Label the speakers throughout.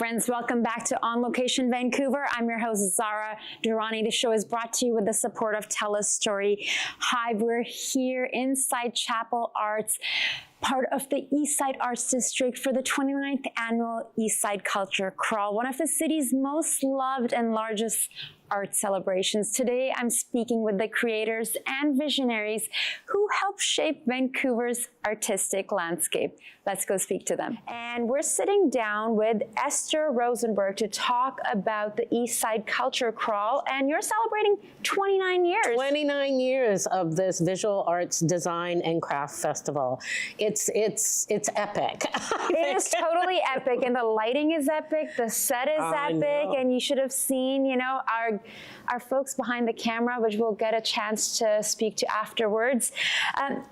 Speaker 1: friends, welcome back to On Location Vancouver. I'm your host, Zara Durrani. The show is brought to you with the support of TELUS STORYHIVE. We're here inside Chapel Arts, part of the Eastside Arts District for the 29th Annual Eastside Culture Crawl, one of the city's most loved and largest art celebrations. Today, I'm speaking with the creators and visionaries who help shape Vancouver's artistic landscape. Let's go speak to them. And we're sitting down with Esther Rausenberg to talk about the Eastside Culture Crawl, and you're celebrating 29 years.
Speaker 2: 29 years of this visual arts design and craft festival. It's epic.
Speaker 1: It is totally epic, and the lighting is epic, the set is epic, and you should have seen, you know, our folks behind the camera, which we'll get a chance to speak to afterwards.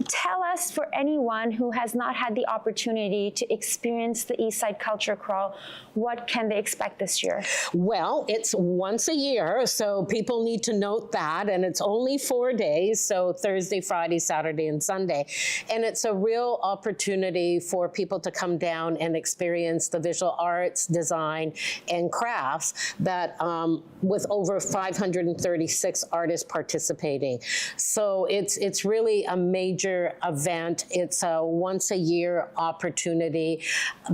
Speaker 1: Tell us, for anyone who has not had the opportunity to experience the Eastside Culture Crawl, what can they expect this year?
Speaker 2: Well, it's once a year, so people need to note that, and it's only 4 days, so Thursday, Friday, Saturday, and Sunday. And it's a real opportunity for people to come down and experience the visual arts, design, and crafts that with over 536 artists participating. So it's really a major event. It's a once a year opportunity.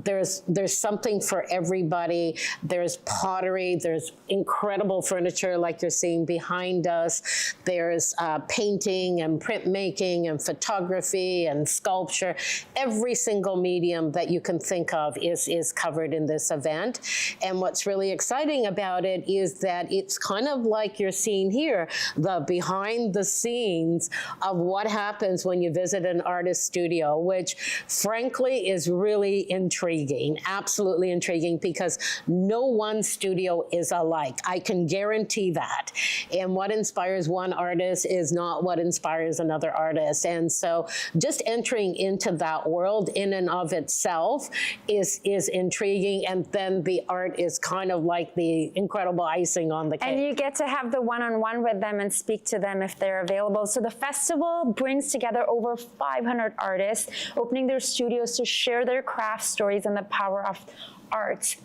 Speaker 2: There's something for everybody. There's pottery, there's incredible furniture like you're seeing behind us. There's painting and printmaking and photography and sculpture. Every single medium that you can think of is covered in this event. And what's really exciting about it is that it's kind of like you're seeing here, the behind the scenes of what happens when you visit an artist studio, which frankly is really intriguing, absolutely intriguing, because no one studio is alike. I can guarantee that. And what inspires one artist is not what inspires another artist. And so just entering into that world in and of itself is intriguing. And then the art is kind of like the incredible icing on the cake.
Speaker 1: And you get to have the one-on-one with them and speak to them if they're available. So the festival brings together over 500 artists, opening their studios to share their craft stories and the power of art.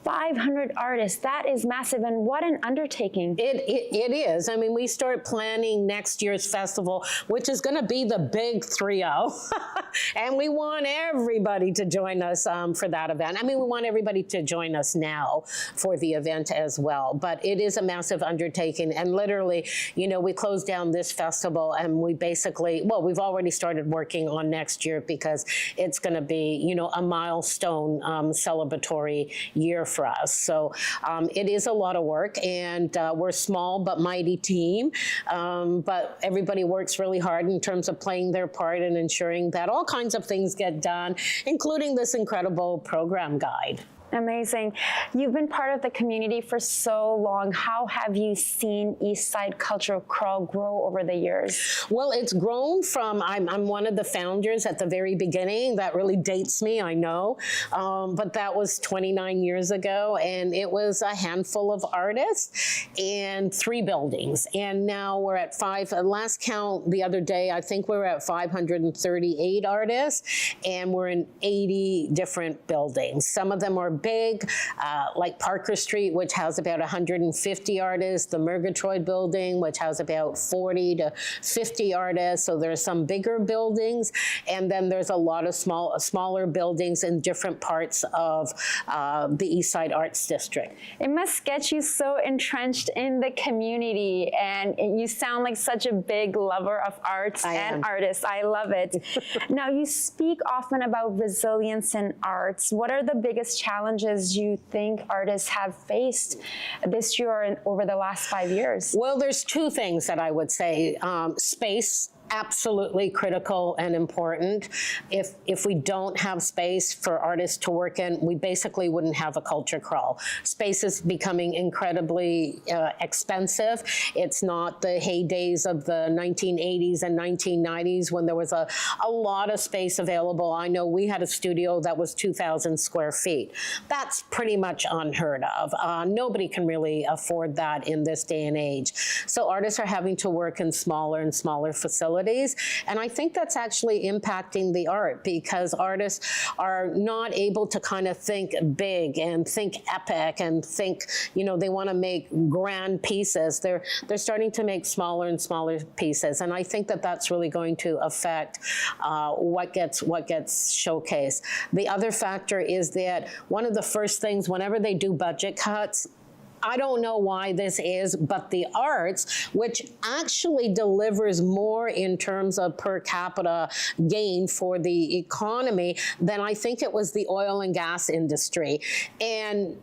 Speaker 1: 500 artists, that is massive, and what an undertaking.
Speaker 2: It is. I mean, we start planning next year's festival, which is going to be the big 3-0, and we want everybody to join us for that event. I mean, we want everybody to join us now for the event as well, but it is a massive undertaking, and literally, you know, we closed down this festival, and we basically, well, we've already started working on next year because it's going to be, you know, a milestone celebratory year for us. So it is a lot of work, and we're a small but mighty team, but everybody works really hard in terms of playing their part and ensuring that all kinds of things get done, including this incredible program guide.
Speaker 1: Amazing. You've been part of the community for so long. How have you seen Eastside Culture Crawl grow over the years?
Speaker 2: Well, it's grown from, I'm one of the founders at the very beginning. That really dates me, I know. But that was 29 years ago, and it was a handful of artists and 3 buildings. And now we're at 5. Last count the other day, I think we were at 538 artists, and we're in 80 different buildings. Some of them are big, like Parker Street, which has about 150 artists, the Murgatroyd building, which has about 40 to 50 artists. So there are some bigger buildings, and then there's a lot of smaller buildings in different parts of the Eastside Arts District.
Speaker 1: It must get you so entrenched in the community, and you sound like such a big lover of arts and artists. I love it. Now, you speak often about resilience in arts. What are the biggest challenges you think artists have faced this year and over the last 5 years?
Speaker 2: Well, there's 2 things that I would say. Space, absolutely critical and important. If we don't have space for artists to work in, we basically wouldn't have a culture crawl. Space is becoming incredibly expensive. It's not the heydays of the 1980s and 1990s when there was a lot of space available. I know we had a studio that was 2,000 square feet. That's pretty much unheard of. Nobody can really afford that in this day and age. So artists are having to work in smaller and smaller facilities. possibilities. And I think that's actually impacting the art, because artists are not able to kind of think big and think epic and think, they want to make grand pieces. They're starting to make smaller and smaller pieces. And I think that that's really going to affect what gets showcased. The other factor is that one of the first things, whenever they do budget cuts, I don't know why this is, but the arts, which actually delivers more in terms of per capita gain for the economy than I think it was the oil and gas industry. And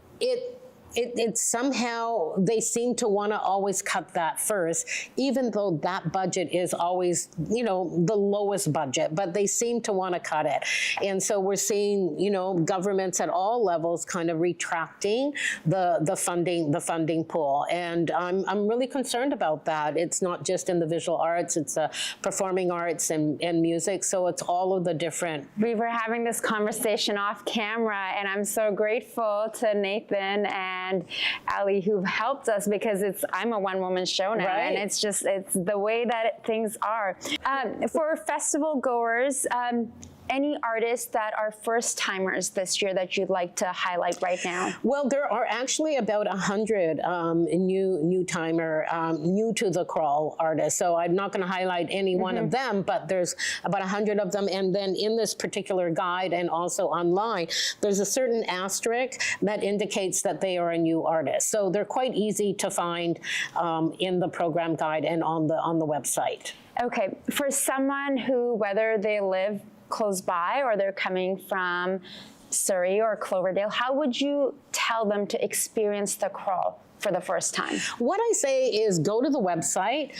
Speaker 2: it somehow, they seem to want to always cut that first, even though that budget is always, the lowest budget, but they seem to want to cut it. And so we're seeing, governments at all levels kind of retracting the funding pool. And I'm really concerned about that. It's not just in the visual arts, it's performing arts and music. So it's all of the different.
Speaker 1: We were having this conversation off camera, and I'm so grateful to Nathan and Ali who've helped us, because I'm a one-woman show now,
Speaker 2: right.
Speaker 1: And it's the way that things are. For festival goers, any artists that are first-timers this year that you'd like to highlight right now? Well,
Speaker 2: there are actually about 100 new-timer, new to the crawl artists. So I'm not going to highlight any one of them, but there's about 100 of them. And then in this particular guide and also online, there's a certain asterisk that indicates that they are a new artist. So they're quite easy to find in the program guide and on the website.
Speaker 1: Okay, for someone who, whether they live close by or they're coming from Surrey or Cloverdale, how would you tell them to experience the crawl for the first time?
Speaker 2: What I say is go to the website,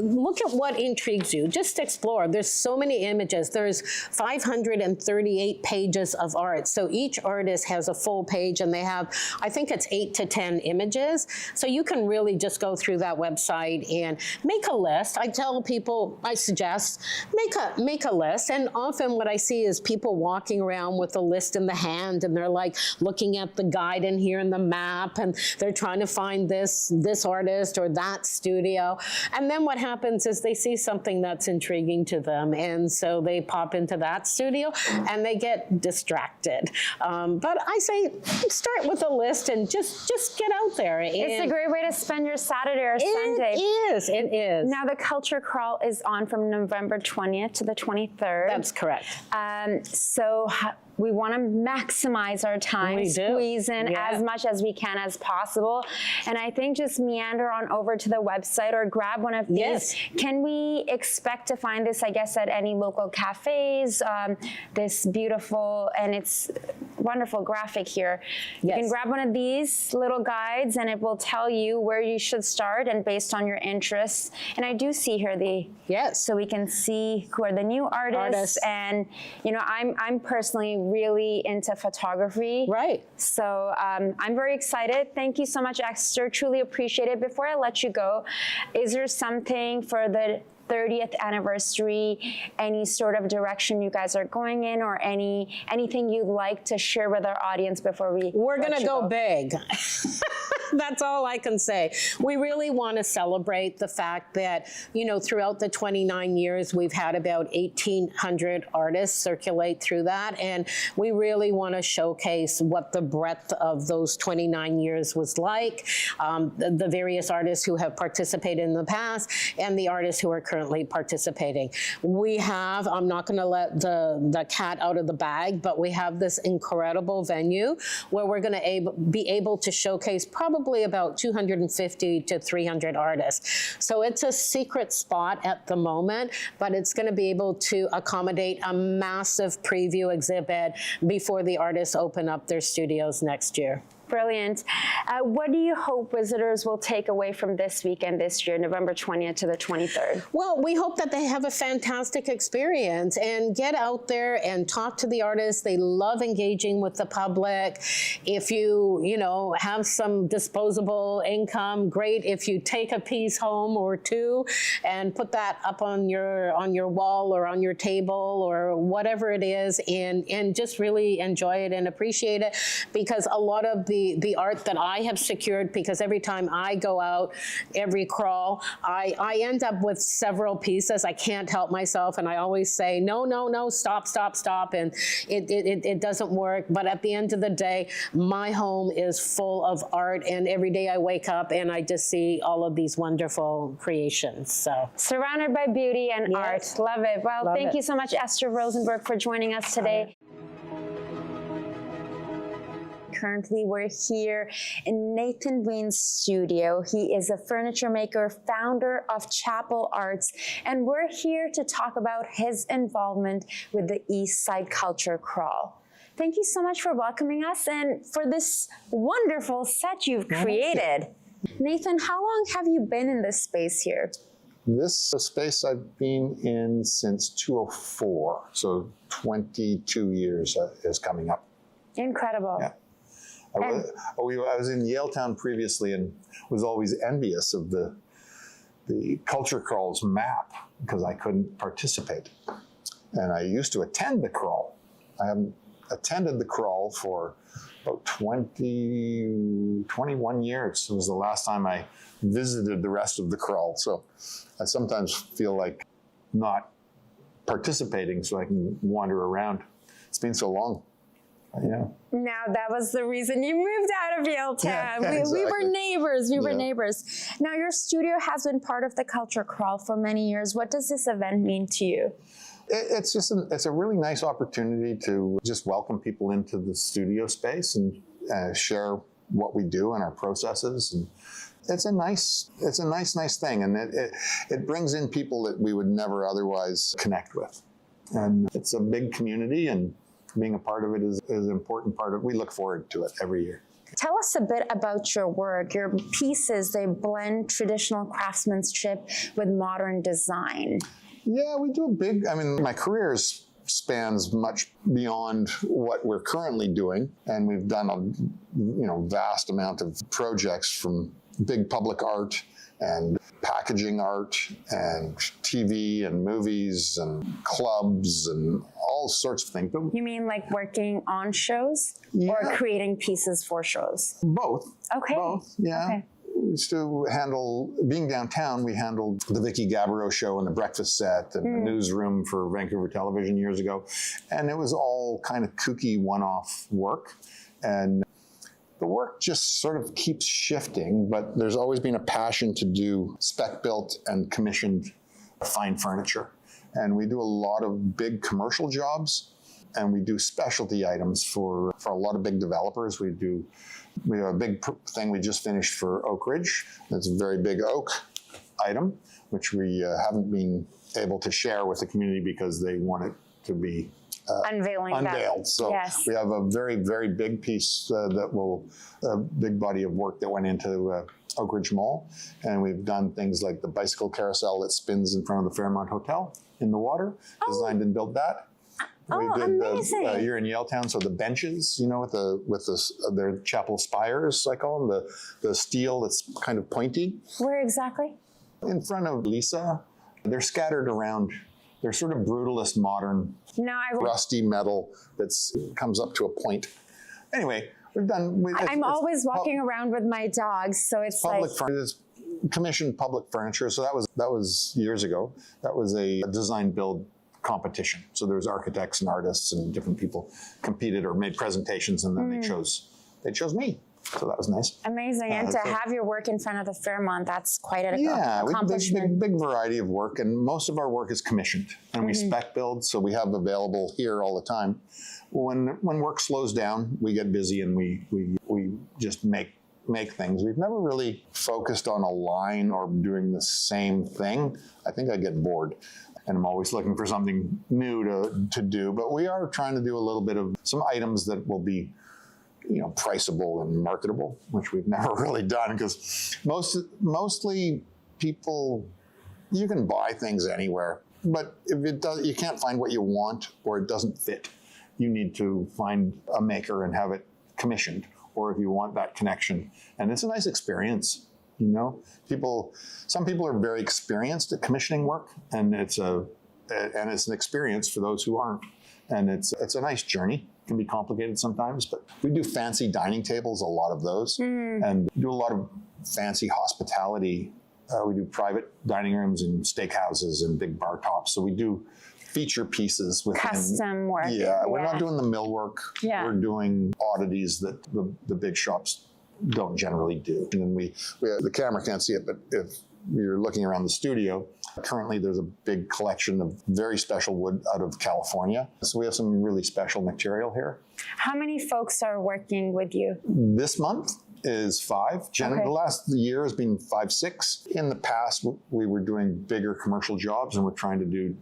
Speaker 2: look at what intrigues you, just explore. There's so many images. There's 538 pages of art. So each artist has a full page, and they have, I think it's 8 to 10 images. So you can really just go through that website and make a list. I tell people, I suggest, make a list. And often what I see is people walking around with a list in the hand, and they're like looking at the guide in here and the map, and they're trying to find this artist or that studio. And then what happens is they see something that's intriguing to them, and so they pop into that studio and they get distracted. But I say start with a list and just get out there.
Speaker 1: It's a great way to spend your Saturday or Sunday.
Speaker 2: It is.
Speaker 1: Now the Culture Crawl is on from November 20th to the 23rd.
Speaker 2: That's correct.
Speaker 1: So we want to maximize our time, squeeze in as much as we can as possible. And I think just meander on over to the website or grab one of these.
Speaker 2: Yes.
Speaker 1: Can we expect to find this, I guess, at any local cafes? This beautiful, and it's wonderful graphic here. You can grab one of these little guides and it will tell you where you should start and based on your interests. And I do see here so we can see who are the new artists. And, I'm personally really into photography.
Speaker 2: Right.
Speaker 1: So I'm very excited. Thank you so much, Esther. Truly appreciate it. Before I let you go, is there something for the 30th anniversary, any sort of direction you guys are going in, or anything you'd like to share with our audience before we're
Speaker 2: going to go big. That's all I can say. We really want to celebrate the fact that, throughout the 29 years, we've had about 1,800 artists circulate through that. And we really want to showcase what the breadth of those 29 years was like, the various artists who have participated in the past and the artists who are currently participating. We have, I'm not going to let the cat out of the bag, but we have this incredible venue where we're going to be able to showcase probably about 250 to 300 artists. So it's a secret spot at the moment, but it's going to be able to accommodate a massive preview exhibit before the artists open up their studios next year.
Speaker 1: Brilliant. What do you hope visitors will take away from this weekend this year, November 20th to the 23rd?
Speaker 2: Well, we hope that they have a fantastic experience and get out there and talk to the artists. They love engaging with the public. If you have some disposable income, great. If you take a piece home or two and put that up on your wall or on your table or whatever it is, and just really enjoy it and appreciate it, because a lot of the the art that I have secured, because every time I go out, every crawl, I end up with several pieces. I can't help myself, and I always say, no, no, no, stop, stop, stop, and it doesn't work. But at the end of the day, my home is full of art, and every day I wake up and I just see all of these wonderful creations. So
Speaker 1: surrounded by beauty and art. Love it. Well, thank you so much, Esther Rausenberg, for joining us today. Currently, we're here in Nathan Wiens' studio. He is a furniture maker, founder of Chapel Arts, and we're here to talk about his involvement with the Eastside Culture Crawl. Thank you so much for welcoming us and for this wonderful set you've created. Nathan, how long have you been in this space here?
Speaker 3: This space I've been in since 2004, so 22 years is coming up.
Speaker 1: Incredible.
Speaker 3: Yeah. I was in Yaletown previously and was always envious of the Culture Crawl's map because I couldn't participate. And I used to attend the crawl. I haven't attended the crawl for about 21 years. It was the last time I visited the rest of the crawl. So I sometimes feel like not participating so I can wander around. It's been so long. Yeah.
Speaker 1: Now that was the reason you moved out of Yaletown.
Speaker 3: Yeah,
Speaker 1: we
Speaker 3: exactly.
Speaker 1: were neighbors. We were neighbors. Now your studio has been part of the Culture Crawl for many years. What does this event mean to you?
Speaker 3: It's just it's a really nice opportunity to just welcome people into the studio space and share what we do and our processes. And it's a nice thing, and it brings in people that we would never otherwise connect with. And it's a big community, and being a part of it is an important part of it. We look forward to it every year.
Speaker 1: Tell us a bit about your work. Your pieces, they blend traditional craftsmanship with modern design.
Speaker 3: Yeah, we do my career spans much beyond what we're currently doing, and we've done a vast amount of projects, from big public art and packaging art and TV and movies and clubs and all sorts of things. But
Speaker 1: you mean like working on shows or creating pieces for shows?
Speaker 3: Both.
Speaker 1: Okay.
Speaker 3: Both, yeah. Okay. We used to being downtown, we handled the Vicky Gabbro show and the breakfast set and the newsroom for Vancouver Television years ago. And it was all kind of kooky one-off work. And the work just sort of keeps shifting, but there's always been a passion to do spec-built and commissioned fine furniture. And we do a lot of big commercial jobs, and we do specialty items for a lot of big developers. We have a big thing we just finished for Oak Ridge. It's a very big oak item, which we haven't been able to share with the community because they want it to be unveiled.
Speaker 1: That.
Speaker 3: So we have a very, very big piece a big body of work that went into Oak Ridge Mall. And we've done things like the bicycle carousel that spins in front of the Fairmont Hotel in the water, designed and built that. We did
Speaker 1: amazing.
Speaker 3: You're in Yaletown, so the benches, with their chapel spires, I call them, the steel that's kind of pointy.
Speaker 1: Where exactly?
Speaker 3: In front of Lisa. They're scattered around. They're sort of brutalist, modern, rusty metal that comes up to a point. Anyway, we've done.
Speaker 1: I'm always walking around with my dogs, so it's
Speaker 3: It's commissioned public furniture. So that was years ago. That was a design build competition. So there was architects and artists and different people competed or made presentations, and then they chose me. So that was nice.
Speaker 1: Amazing. And to have your work in front of the Fairmont, that's quite an accomplishment.
Speaker 3: Big variety of work, and most of our work is commissioned, and we spec build, so we have available here all the time. When work slows down, we get busy and we just make things. We've never really focused on a line or doing the same thing. I think I get bored. And I'm always looking for something new to do. But we are trying to do a little bit of some items that will be, priceable and marketable, which we've never really done, because mostly people, you can buy things anywhere, but if you can't find what you want or it doesn't fit, you need to find a maker and have it commissioned, or if you want that connection. And it's a nice experience. Some people are very experienced at commissioning work, and it's an experience for those who aren't. And it's a nice journey. can be complicated sometimes, but we do fancy dining tables, a lot of those, and do a lot of fancy hospitality. We do private dining rooms and steakhouses and big bar tops. So we do feature pieces with
Speaker 1: custom work.
Speaker 3: Yeah, we're not doing the millwork.
Speaker 1: Yeah.
Speaker 3: We're doing oddities that the big shops don't generally do. And then we the camera can't see it, but if you're looking around the studio, currently there's a big collection of very special wood out of California. So we have some really special material here.
Speaker 1: How many folks are working with you?
Speaker 3: This month is 5. The last year has been 5, 6. In the past, we were doing bigger commercial jobs and we're trying to do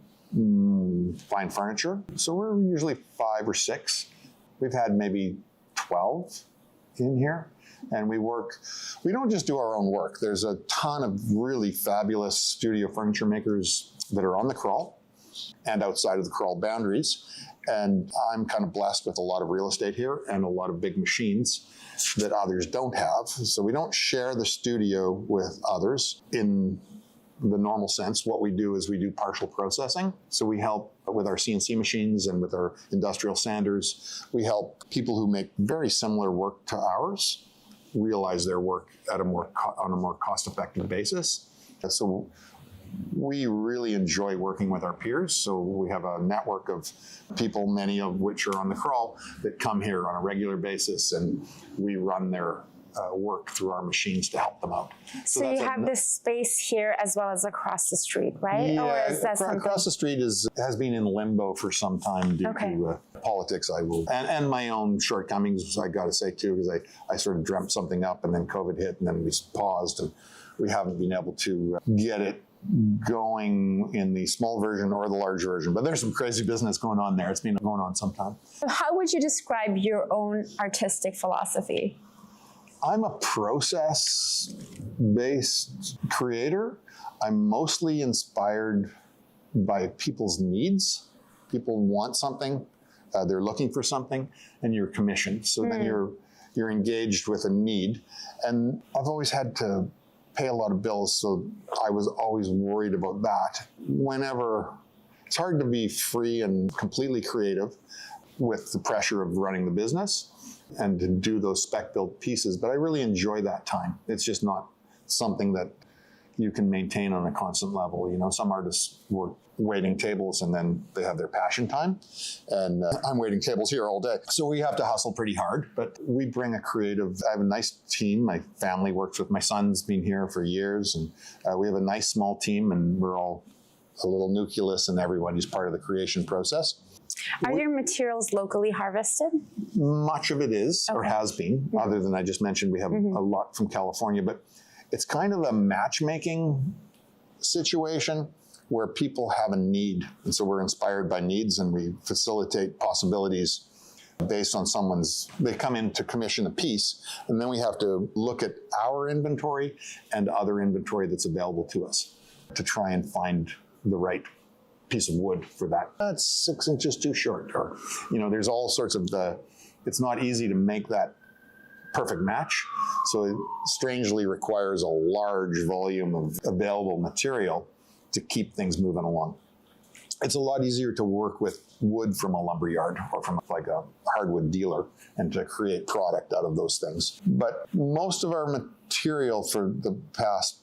Speaker 3: fine furniture. So we're usually 5 or 6. We've had maybe 12 in here. And we don't just do our own work. There's a ton of really fabulous studio furniture makers that are on the crawl and outside of the crawl boundaries. And I'm kind of blessed with a lot of real estate here and a lot of big machines that others don't have. So we don't share the studio with others in the normal sense. What we do is we do partial processing. So we help with our CNC machines and with our industrial sanders. We help people who make very similar work to ours realize their work on a more cost-effective basis. So we really enjoy working with our peers. So we have a network of people, many of which are on the crawl, that come here on a regular basis, and we run their work through our machines to help them out.
Speaker 1: So you have this space here as well as across the street, right?
Speaker 3: Yeah,
Speaker 1: or is that
Speaker 3: across the street has been in limbo for some time due to politics, and my own shortcomings, I got to say too, because I sort of dreamt something up and then COVID hit and then we paused and we haven't been able to get it going in the small version or the large version. But there's some crazy business going on there. It's been going on some time.
Speaker 1: How would you describe your own artistic philosophy?
Speaker 3: I'm a process-based creator. I'm mostly inspired by people's needs. People want something, they're looking for something, and you're commissioned. So then you're engaged with a need. And I've always had to pay a lot of bills, so I was always worried about that. It's hard to be free and completely creative with the pressure of running the business and to do those spec-built pieces, but I really enjoy that time. It's just not something that you can maintain on a constant level. You know, some artists work waiting tables and then they have their passion time, and I'm waiting tables here all day. So we have to hustle pretty hard, but we bring I have a nice team. My family works with, my son's been here for years, and we have a nice small team, and we're all a little nucleus, and everybody's part of the creation process.
Speaker 1: Are your materials locally harvested?
Speaker 3: Much of it is, or has been, other than I just mentioned, we have a lot from California, but it's kind of a matchmaking situation where people have a need. And so we're inspired by needs, and we facilitate possibilities based on they come in to commission a piece, and then we have to look at our inventory and other inventory that's available to us to try and find the right piece of wood for that. That's 6 inches too short, or, there's all sorts of it's not easy to make that perfect match. So it strangely requires a large volume of available material to keep things moving along. It's a lot easier to work with wood from a lumberyard or from like a hardwood dealer and to create product out of those things. But most of our material for the past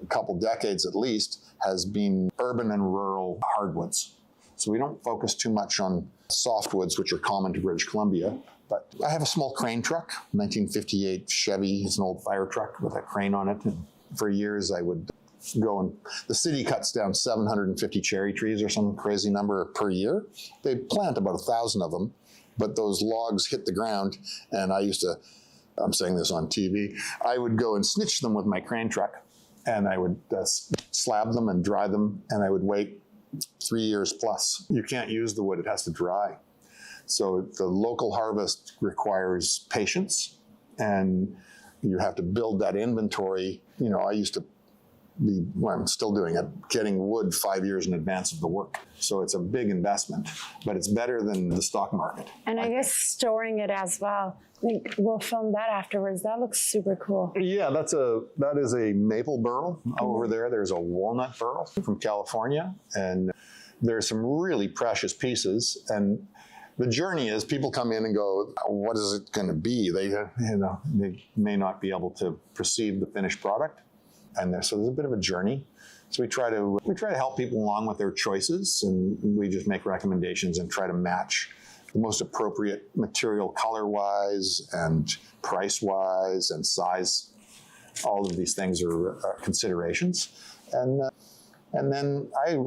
Speaker 3: couple decades at least has been urban and rural hardwoods. So we don't focus too much on softwoods, which are common to British Columbia. But I have a small crane truck, 1958 Chevy. It's an old fire truck with a crane on it. And for years I would go and the city cuts down 750 cherry trees or some crazy number per year. They plant about 1,000 of them, but those logs hit the ground, and I'm saying this on TV, I would go and snitch them with my crane truck, and I would slab them and dry them, and I would wait 3 years plus. You can't use the wood, it has to dry. So the local harvest requires patience, and you have to build that inventory. I used to I'm still doing it, getting wood 5 years in advance of the work. So it's a big investment, but it's better than the stock market.
Speaker 1: And I guess storing it as well. We'll film that afterwards. That looks super cool.
Speaker 3: Yeah, that is a maple burl over there. There's a walnut burl from California, and there's some really precious pieces. And the journey is people come in and go, what is it going to be? They may not be able to perceive the finished product. And so there's a bit of a journey. So we try to help people along with their choices, and we just make recommendations and try to match the most appropriate material color-wise and price-wise and size. All of these things are considerations. And then I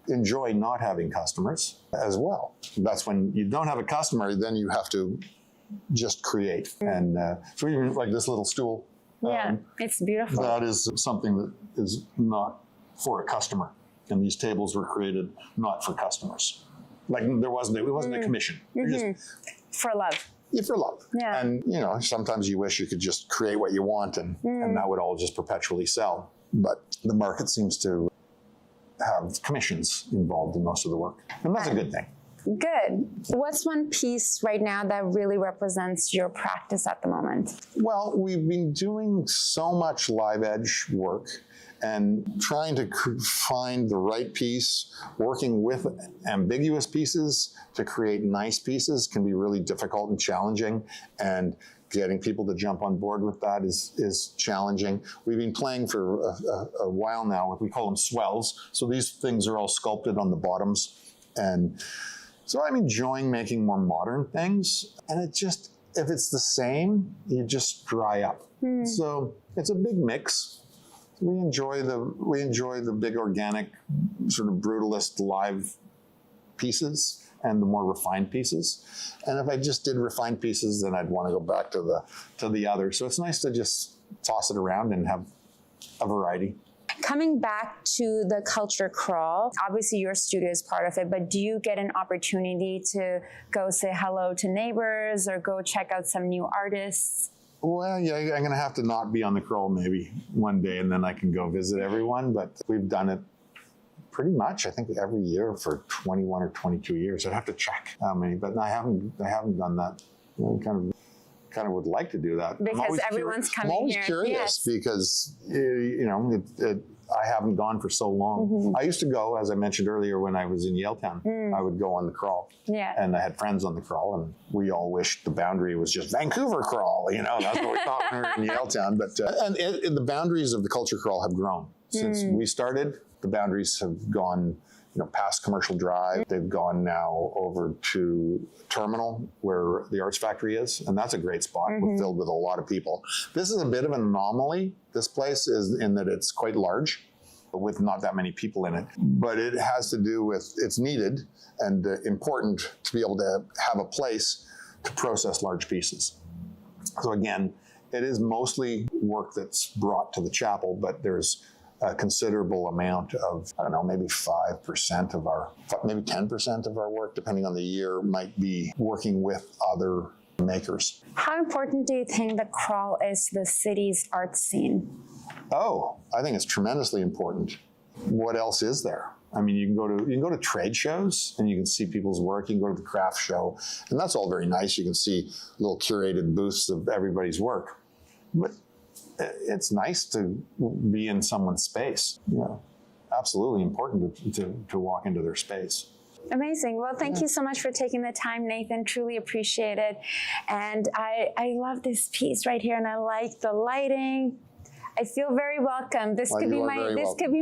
Speaker 3: enjoy not having customers as well. That's when you don't have a customer, then you have to just create. And so even like this little stool.
Speaker 1: Yeah, it's beautiful.
Speaker 3: That is something that is not for a customer. And these tables were created not for customers. Like it wasn't a commission.
Speaker 1: For love.
Speaker 3: Yeah, for love.
Speaker 1: Yeah.
Speaker 3: And sometimes you wish you could just create what you want and that would all just perpetually sell. But the market seems to have commissions involved in most of the work. And that's a good thing.
Speaker 1: Good. What's one piece right now that really represents your practice at the moment?
Speaker 3: Well, we've been doing so much live edge work and trying to find the right piece, working with ambiguous pieces to create nice pieces can be really difficult and challenging. And getting people to jump on board with that is challenging. We've been playing for a while now. We call them swells. So these things are all sculpted on the bottoms. And so I'm enjoying making more modern things. And it just, if it's the same, you just dry up. So it's a big mix. We enjoy the big organic, sort of brutalist live pieces and the more refined pieces. And if I just did refined pieces, then I'd want to go back to the other. So it's nice to just toss it around and have a variety.
Speaker 1: Coming back to the Culture Crawl, obviously your studio is part of it, but do you get an opportunity to go say hello to neighbors or go check out some new artists?
Speaker 3: Well, yeah, I'm going to have to not be on the crawl maybe one day, and then I can go visit everyone. But we've done it pretty much, I think, every year for 21 or 22 years. I'd have to check how many, but I haven't done that. Kind of would like to do that.
Speaker 1: Because everyone's coming here.
Speaker 3: I'm always curious because I haven't gone for so long. I used to go, as I mentioned earlier, when I was in Yaletown. I would go on the crawl. Yeah. And I had friends on the crawl, and we all wished the boundary was just Vancouver crawl. That's what we thought when we were in Yaletown. But the boundaries of the Culture Crawl have grown since we started. The boundaries have gone, past Commercial Drive. They've gone now over to Terminal, where the Arts Factory is, and that's a great spot filled with a lot of people. This is a bit of an anomaly. This place is in that it's quite large, with not that many people in it. But it has to do with it's needed and important to be able to have a place to process large pieces. So again, it is mostly work that's brought to the chapel, but there's a considerable amount of, maybe 5% of maybe 10% of our work, depending on the year, might be working with other makers.
Speaker 1: How important do you think the crawl is to the city's art scene?
Speaker 3: Oh, I think it's tremendously important. What else is there? I mean, you can go to trade shows and you can see people's work. You can go to the craft show, and that's all very nice. You can see little curated booths of everybody's work. But it's nice to be in someone's space. Absolutely important to walk into their space.
Speaker 1: Amazing. Well, thank you so much for taking the time, Nathan. Truly appreciate it. And I love this piece right here, and I like the lighting. I feel very welcome. This could be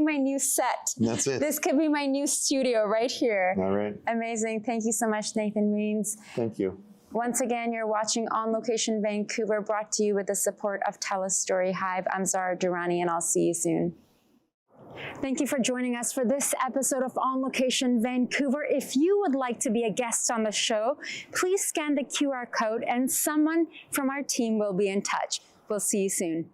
Speaker 1: my new set.
Speaker 3: That's it.
Speaker 1: This could be my new studio right here.
Speaker 3: All right.
Speaker 1: Amazing. Thank you so much, Nathan Wiens.
Speaker 3: Thank you.
Speaker 1: Once again, you're watching On Location Vancouver, brought to you with the support of TELUS STORYHIVE. I'm Zara Durrani, and I'll see you soon. Thank you for joining us for this episode of On Location Vancouver. If you would like to be a guest on the show, please scan the QR code and someone from our team will be in touch. We'll see you soon.